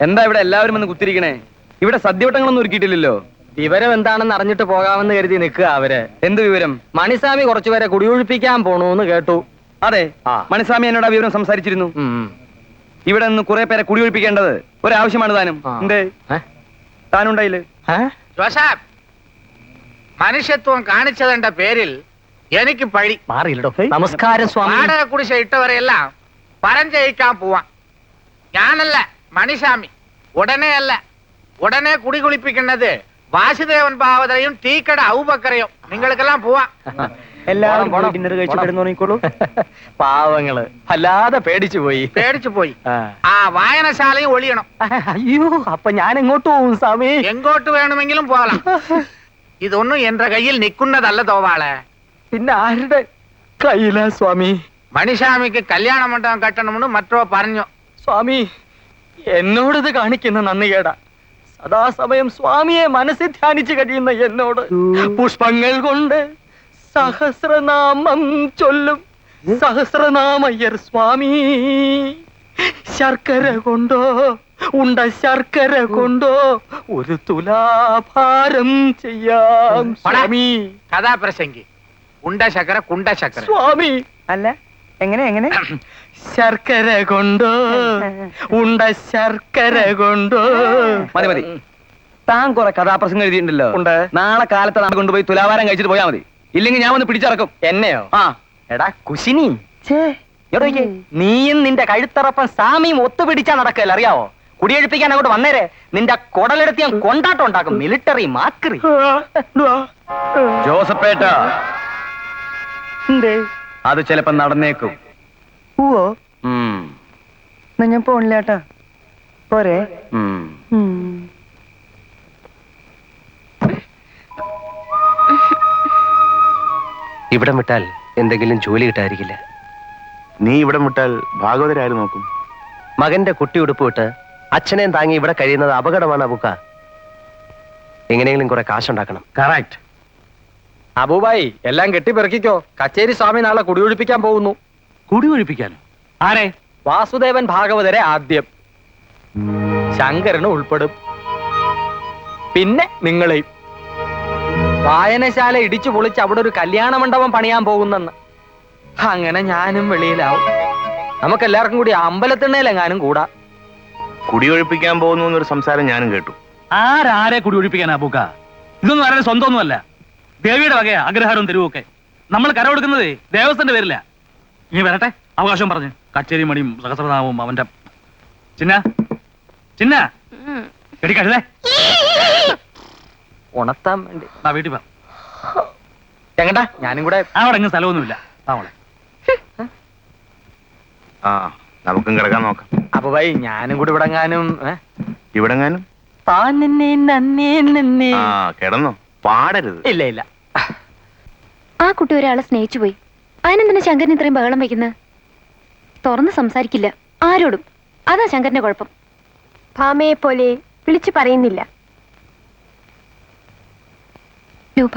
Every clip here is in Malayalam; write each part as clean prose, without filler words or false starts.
എന്താ ഇവിടെ എല്ലാവരും വന്ന് കുത്തിരിക്കണേ? ഇവിടെ സദ്യവട്ടങ്ങളൊന്നും ഒരുക്കിയിട്ടില്ലല്ലോ. വിവരം എന്താണെന്ന് അറിഞ്ഞിട്ട് പോകാമെന്ന് കരുതി നിൽക്കുക അവര്. എന്ത് വിവരം? മണിസ്വാമി കുറച്ചുപേരെ കുടിയൊഴിപ്പിക്കാൻ പോണൂന്ന് കേട്ടു. അതെ, മണിസ്വാമി എന്നോട് ആ വിവരം സംസാരിച്ചിരുന്നു. ഇവിടെ നിന്ന് കുറെ പേരെ കുടിയൊഴിപ്പിക്കേണ്ടത് ഒരാവശ്യമാണ് താനും. എന്തേ താനുണ്ടായില്ലേ? ജോസഫ്, മനുഷ്യത്വം കാണിച്ചതിന്റെ പേരിൽ എനിക്ക് പഴി. മാറിയില്ലടോ. നമസ്കാരം സ്വാമി. വാടക കുടിശ്ശ ഇട്ടവരെല്ലാം പരം ജയിക്കാൻ പോവാം. ഞാനല്ല, മണിസ്വാമി. ഉടനെ കുടി കുളിപ്പിക്കുന്നത് വാസുദേവൻ ഭാവതയും ടീക്കട ഔബക്കറയും. നിങ്ങൾക്കെല്ലാം പോവാം. പാവങ്ങള് അല്ലാതെ പേടിച്ചു പോയി. ആ വായനശാലയും ഒളിയണം. അയ്യോ, അപ്പൊ ഞാൻ എങ്ങോട്ട് പോകും സ്വാമി? എങ്ങോട്ട് വേണമെങ്കിലും പോകலாம். ഇതൊന്നും എന്റെ കയ്യിൽ നിൽക്കുന്നതല്ല തോവാളെ. പിന്നെ ആരുടെ കയ്യിലാ സ്വാമി? മണിസ്വാമിക്ക് കല്യാണ മണ്ഡപം കെട്ടണമെന്ന് മറ്റോ പറഞ്ഞു. സ്വാമി, എന്നോടിത് കാണിക്കുന്ന നന്ദി കേടാ. സദാസമയം സ്വാമിയെ മനസ്സിൽ ധ്യാനിച്ചു കഴിയുന്ന എന്നോട് പുഷ്പങ്ങൾ കൊണ്ട് സഹസ്രനാമം ചൊല്ലും സഹസ്രനാമയ്യർ സ്വാമി. ശർക്കര കൊണ്ടോ ശർക്കര കൊണ്ടോ ഒരു തുലാഭാരം ചെയ്യാം സ്വാമി. കഥാപ്രസംഗി. ശർക്കര കുണ്ട ശർക്കര സ്വാമി. അല്ല, എങ്ങനെ? ശർക്കര കൊണ്ടോ ശർക്കര കൊണ്ടോ. മതി. താൻ കുറെ കഥാപ്രസംഗം എഴുതിയിട്ടുണ്ടല്ലോ. നാളെ കാലത്ത് നാളെ കൊണ്ടുപോയി തുലാഭാരം കഴിച്ചിട്ട് പോയാൽ മതി. ഇല്ലെങ്കിൽ ഞാൻ വന്ന് പിടിച്ചിറക്കും. എന്നെയോ? എടാ കുശിനി, നീയും നിന്റെ കഴുത്തറപ്പൻ സാമിയും ഒത്തുപിടിച്ചാ നടക്കല്ല, അറിയാവോ? കുടിയൊഴിപ്പിക്കാൻ അങ്ങോട്ട് വന്നേരെ നിന്റെ കൊടലെടുത്ത് ഞാൻ കൊണ്ടാട്ടം ഉണ്ടാക്കും. മിലിറ്ററി മാക്രി. ജോസഫേട്ട, അത് ചിലപ്പോ നടന്നേക്കും. ഞാൻ പോണില്ലേട്ടാ. പോരെ? ഇവിടെ വിട്ടാൽ എന്തെങ്കിലും ജോലി കിട്ടാതിരിക്കില്ല. നീ ഇവിടെ വിട്ടാൽ ഭാഗവതരാരും നോക്കും? മകന്റെ കുട്ടി ഉടുപ്പ് വിട്ട് അച്ഛനെയും താങ്ങി ഇവിടെ കഴിയുന്നത് അപകടമാണ് അബുക്ക. എങ്ങനെയെങ്കിലും കുറെ കാശുണ്ടാക്കണം. കറക്റ്റ്. അബൂബായി, എല്ലാം കെട്ടിപ്പെറുക്കിക്കോ. കച്ചേരി സ്വാമി നാളെ കുടിയൊഴിപ്പിക്കാൻ പോകുന്നു. കുടിയൊഴിപ്പിക്കാനോ? ആരെ? വാസുദേവൻ ഭാഗവതരെ ആദ്യം, ശങ്കരന് ഉൾപ്പെടും, പിന്നെ നിങ്ങളെയും. വായനശാല ഇടിച്ചു പൊളിച്ച് അവിടെ ഒരു കല്യാണ മണ്ഡപം പണിയാൻ പോകുന്നെന്ന്. അങ്ങനെ ഞാനും വെളിയിലാവും. നമുക്കെല്ലാവർക്കും കൂടി അമ്പലത്തിണ്ണയിലെങ്ങാനും കൂടാ. കുടിയൊഴിപ്പിക്കാൻ പോകുന്നു എന്നൊരു സംസാരം ഞാനും കേട്ടു. ആരെ കുടിയൊഴിപ്പിക്കാനാ പൂക്ക? ഇതൊന്നും ആരുടെ സ്വന്തമൊന്നുമല്ല. ദേവിയുടെ വകയാ അഗ്രഹാരവും തെരുവൊക്കെ. നമ്മൾ കരമെടുക്കുന്നത് ദേവസ്ഥന്റെ പേരില്ല. ഇനി വരട്ടെ, അവകാശം പറഞ്ഞു. കച്ചേരി മണിയും സഹസ്രനാമവും അവന്റെ ചിന്ന എടിക്കരുതേ. ഉണർത്താൻ വേണ്ടി വീട്ടിൽ പോ. എങ്ങട്ടാ? ഞാനും കൂടെ. അവിടെ എങ്ങും സ്ഥലമൊന്നുമില്ല. അവളെ നമുക്കും കിടക്കാൻ നോക്കാം. അപ്പൊ ഭായി, ഞാനും കൂടി ഇവിടെങ്ങാനും ഇവിടെങ്ങാനും കിടന്നോ? പാടരുത്. ഇല്ല. ആ കുട്ടി ഒരാളെ സ്നേഹിച്ചു പോയി. അതിനെന്തിനാ ശങ്കരൻ ഇത്രയും ബഹളം വയ്ക്കുന്നത്? തുറന്ന് സംസാരിക്കില്ല ആരോടും. അതാ ശങ്കരന്റെ കുഴപ്പം. ഭാമയെ പോലെ വിളിച്ചു പറയുന്നില്ല. രൂപ,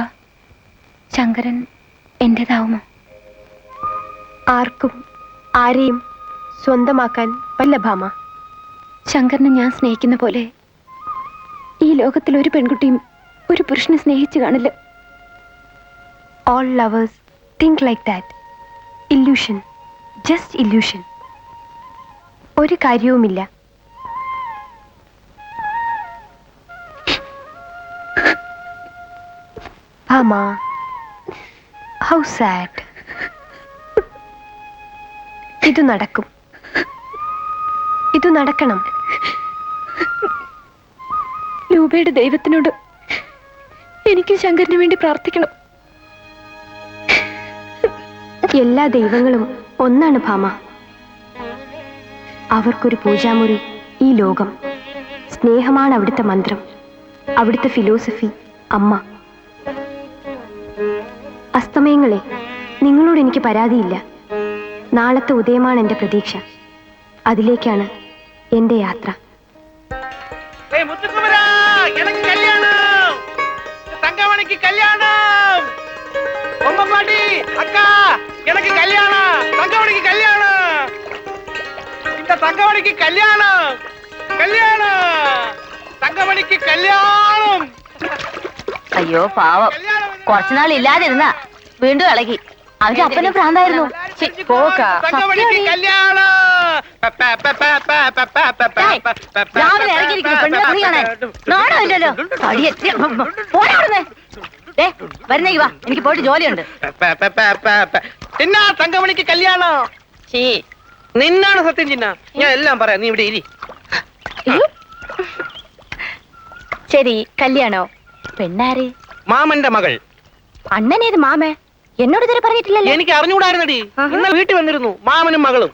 ശങ്കരൻ എന്റേതാവുമോ? ആർക്കും ആരെയും സ്വന്തമാക്കാൻ വല്ല ഭാമ. ശങ്കരനെ ഞാൻ സ്നേഹിക്കുന്ന പോലെ ഈ ലോകത്തിൽ ഒരു പെൺകുട്ടിയും ഒരു പുരുഷനെ സ്നേഹിച്ചു കാണില്ല. All lovers think like that. Illusion. Just illusion. ഒരു കാര്യവുമില്ല. Bhama, how sad. ഇത് നടക്കും. ഇത് നടക്കണം. രൂപയുടെ ദൈവത്തിനോട് എനിക്ക് ശങ്കരന് വേണ്ടി പ്രാർത്ഥിക്കണം. എല്ലാ ദൈവങ്ങളും ഒന്നാണ് ഭാമ. അവർക്കൊരു പൂജാമുറി ഈ ലോകം. സ്നേഹമാണ് അവിടുത്തെ മന്ത്രം, അവിടുത്തെ ഫിലോസഫി അമ്മ. അസ്തമയങ്ങളെ, നിങ്ങളോട് എനിക്ക് പരാതിയില്ല. നാളത്തെ ഉദയമാണ് എൻ്റെ പ്രതീക്ഷ. അതിലേക്കാണ് എൻ്റെ യാത്ര. കല്യാണം തങ്കമണിക്ക് കല്യാണം. അയ്യോ പാവം, കുറച്ചുനാൾ ഇല്ലാതിരുന്ന വീണ്ടും ഇളകി. അവന്റെ അപ്പനും ഭ്രാന്തായിരുന്നു. തങ്കമണിക്ക് കല്യാണം. രാവിലെ ഇറങ്ങിയിരിക്കുന്നു പെണ്ണുങ്ങളെ തുണി കാണാൻ. നാണമില്ലല്ലോ. വരുന്നേ വാ, എനിക്ക് പോയിട്ട് ജോലിയുണ്ട്. ചിന്ന തങ്കമണിക്ക് കല്യാണം. നിന്നാണ് സത്യം ചിന്ന, ഞാൻ എല്ലാം പറയാം, നീ ഇവിടെ ഇരി. ശരി, കല്യാണോ? പെണ്ണാര്? മാമന്റെ മകൾ. അണ്ണനേത് മാമേ? എന്നോട് ഇതുവരെ പറഞ്ഞിട്ടില്ലല്ലോ. എനിക്ക് അറിഞ്ഞുകൂടായിരുന്നടി. ഇന്ന് വീട്ടിൽ വന്നിരുന്നു മാമനും മകളും.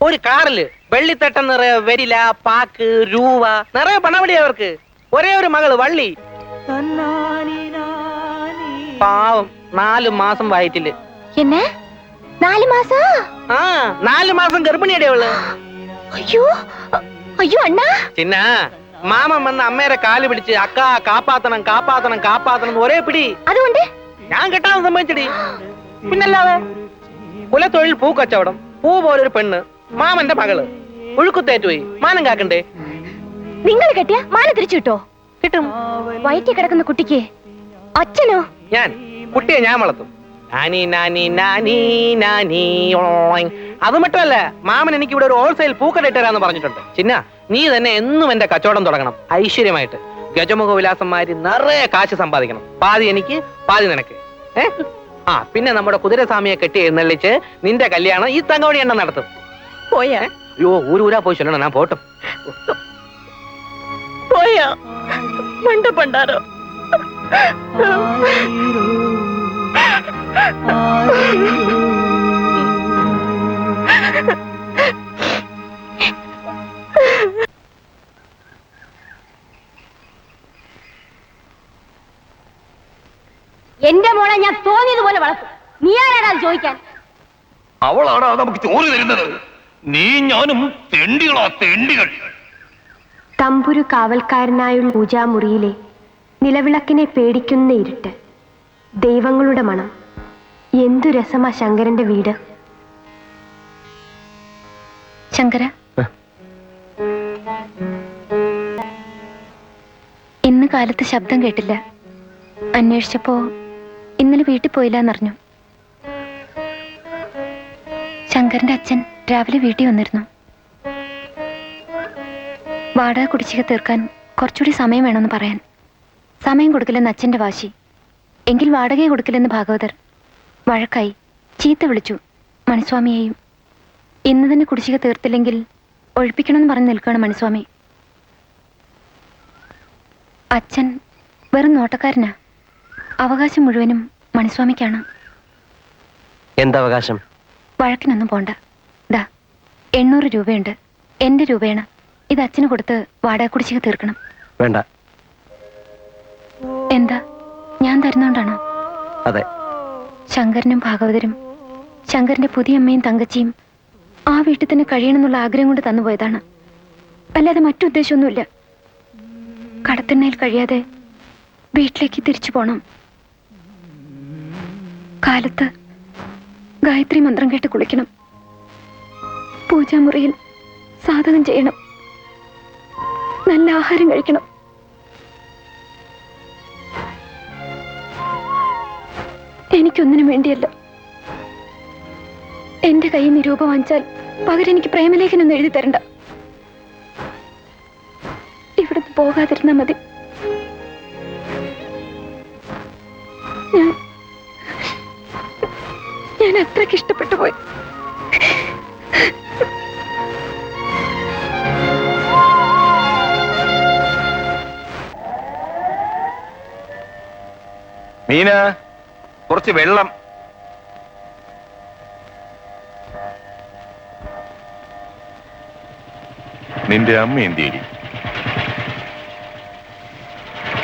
ഒരു കാറില് വെള്ളിത്തട്ടം നിറയെ വെരില, പാക്ക്, രൂപ നിറയെ പണവടി അവർക്ക്. ഒരേ ഒരു മകള് വള്ളി. പാവം 4 മാസം വയറ്റില്. എന്നെ 4 മാസം? ആ 4 മാസം ഗർഭിണിയുടെ അവള്. അയ്യോ അയ്യോ അണ്ണാ. ചിന്ന മാമൻ വന്ന് അമ്മേരെ കാല് പിടിച്ച് അക്ക കാപ്പാത്തണം കാപ്പാത്തണം കാപ്പാത്തണം ഒരേ പിടി. അതുകൊണ്ട് ഞാൻ കെട്ടാൻ സമ്മതിച്ചടി. പിന്നല്ലാതെ കുലത്തൊഴിൽ പൂക്കച്ചവടം, പൂ പോലൊരു പെണ്ണ്, മാമന്റെ മകള്, ഒഴുക്കുത്തേറ്റുപോയി. മാനം കാക്കണ്ടേ? നിങ്ങൾ കെട്ടിയ മാല തിരിച്ചു കിട്ടോ? കിട്ടും. വയറ്റിൽ കിടക്കുന്ന കുട്ടിക്ക് അച്ഛനോ? ഞാൻ കുട്ടിയെ ഞാൻ വളർത്തും. നാനി നാനി നാനി നാനി ഓയ്. അത് മറ്റല്ല, മാമൻ എനിക്ക് ഇവിടെ ഒരു ഹോൾസെയിൽ പൂക്കട ഇട്ടുതരാന്ന് പറഞ്ഞിട്ടുണ്ട്. ചിന്ന നീ തന്നെ എന്നും എന്റെ കച്ചവടം തുടങ്ങണം, ഐശ്വര്യമായിട്ട്. ഗജമുഖ വിലാസന്മാര് നിറയെ കാശ് സമ്പാദിക്കണം. പാതി എനിക്ക്, പാതി നിനക്ക്. ആ പിന്നെ നമ്മുടെ കുതിരസ്വാമിയെ കെട്ടി എഴുന്നള്ളിച്ച് നിന്റെ കല്യാണം ഈ തങ്കമണി എണ്ണം നടത്തും. പോയാ? അയ്യോ ഊരൂരാ പോയി ചൊല്ലണം, ഞാൻ പോട്ടും. പോയാ മണ്ട പണ്ടാരോ. എന്റെ മോളെ ഞാൻ തോന്നിയതുപോലെ വളർത്തും. നീ ആരാടാ ചോദിക്കാൻ? അവളാണ് നമുക്ക് ചോറ് തരുന്നത്. നീ ഞാനും തെണ്ടികളാ, തെണ്ടികൾ. തമ്പുരു കാവൽക്കാരനായുള്ള പൂജാമുറിയിലെ നിലവിളക്കിനെ പേടിക്കുന്ന ഇരുട്ട്, ദൈവങ്ങളുടെ മണം. എന്തു രസമാ ശങ്കരന്റെ വീട്. ശങ്കര, ഇന്ന് കാലത്ത് ശബ്ദം കേട്ടില്ല. അന്വേഷിച്ചപ്പോ ഇന്നലെ വീട്ടിൽ പോയില്ല എന്നറിഞ്ഞു. ശങ്കരന്റെ അച്ഛൻ രാവിലെ വീട്ടിൽ വന്നിരുന്നു. വാടക കുടിശ്ശിക തീർക്കാൻ കുറച്ചുകൂടി സമയം വേണമെന്ന് പറയാൻ. സമയം കൊടുക്കില്ലെന്ന് അച്ഛന്റെ വാശി. എങ്കിൽ വാടകയെ കൊടുക്കില്ലെന്ന് ഭാഗവതർ. വഴക്കായി, ചീത്ത വിളിച്ചു മണിസ്വാമിയെയും. ഇന്ന് തന്നെ കുടിശ്ശിക തീർത്തില്ലെങ്കിൽ ഒഴിപ്പിക്കണമെന്ന് പറഞ്ഞ് നിൽക്കുകയാണ് മണിസ്വാമി. അച്ഛൻ വെറും നോട്ടക്കാരനാ. അവകാശം മുഴുവനും മണിസ്വാമിക്കാണ്. എന്തവകാശം? വഴക്കിനൊന്നും പോണ്ട. ദാ 800 രൂപയുണ്ട്, എന്റെ രൂപയാണ്. ഇത് അച്ഛന് കൊടുത്ത് വാടക കുടിശ്ശിക തീർക്കണം. വേണ്ട. എന്താ, ഞാൻ തരുന്നോണ്ടാണോ? അതെ. ശങ്കരനും ഭാഗവതരും ശങ്കരന്റെ പുതിയ അമ്മയും തങ്കച്ചിയും ആ വീട്ടിൽ തന്നെ കഴിയണമെന്നുള്ള ആഗ്രഹം കൊണ്ട് തന്നുപോയതാണ്. അല്ലാതെ മറ്റുദ്ദേശമൊന്നുമില്ല. കടത്തിണ്ണയിൽ കഴിയാതെ വീട്ടിലേക്ക് തിരിച്ചു പോണം. കാലത്ത് ഗായത്രി മന്ത്രം കേട്ട് കുളിക്കണം. പൂജാമുറിയിൽ സാധകം ചെയ്യണം. നല്ല ആഹാരം കഴിക്കണം. എനിക്കൊന്നിനും വേണ്ടിയല്ല. എന്റെ കയ്യിൽ നിന്ന് രൂപ വാങ്ങിച്ചാൽ പകരം എനിക്ക് പ്രേമലേഖനൊന്നും എഴുതി തരണ്ട. ഇവിടുന്ന് പോകാതിരുന്നാ മതി. ഞാൻ അത്രയ്ക്ക് ഇഷ്ടപ്പെട്ടു പോയി. മീന, കുറച്ച് വെള്ളം. നിന്റെ അമ്മ എന്തേരി?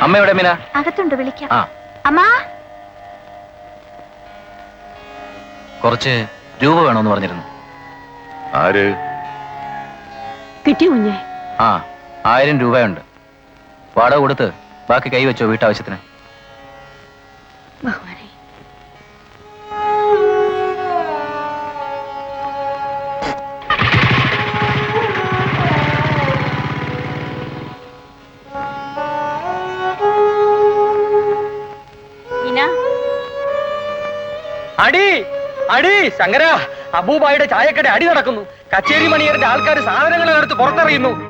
അമ്മ എവിടെ മീന? അകത്തുണ്ട്, വിളിക്കാം. ആ, അമ്മാ, കുറച്ച് രൂപ വേണമെന്ന് പറഞ്ഞിരുന്നു. ആര്? കിട്ടി കുഞ്ഞേ. ആ, 1000 രൂപയുണ്ട്. വാടക കൊടുത്ത് ബാക്കി കൈവച്ചോ വീട്ടാവശ്യത്തിന്. ഭഗവാനെ, അടി അടി ശങ്കര, അബൂബായുടെ ചായക്കട അടി നടക്കുന്നു. കച്ചേരി മണിയറിന്റെ ആൾക്കാർ സാധനങ്ങളെ എടുത്ത് പുറത്തെറിയുന്നു.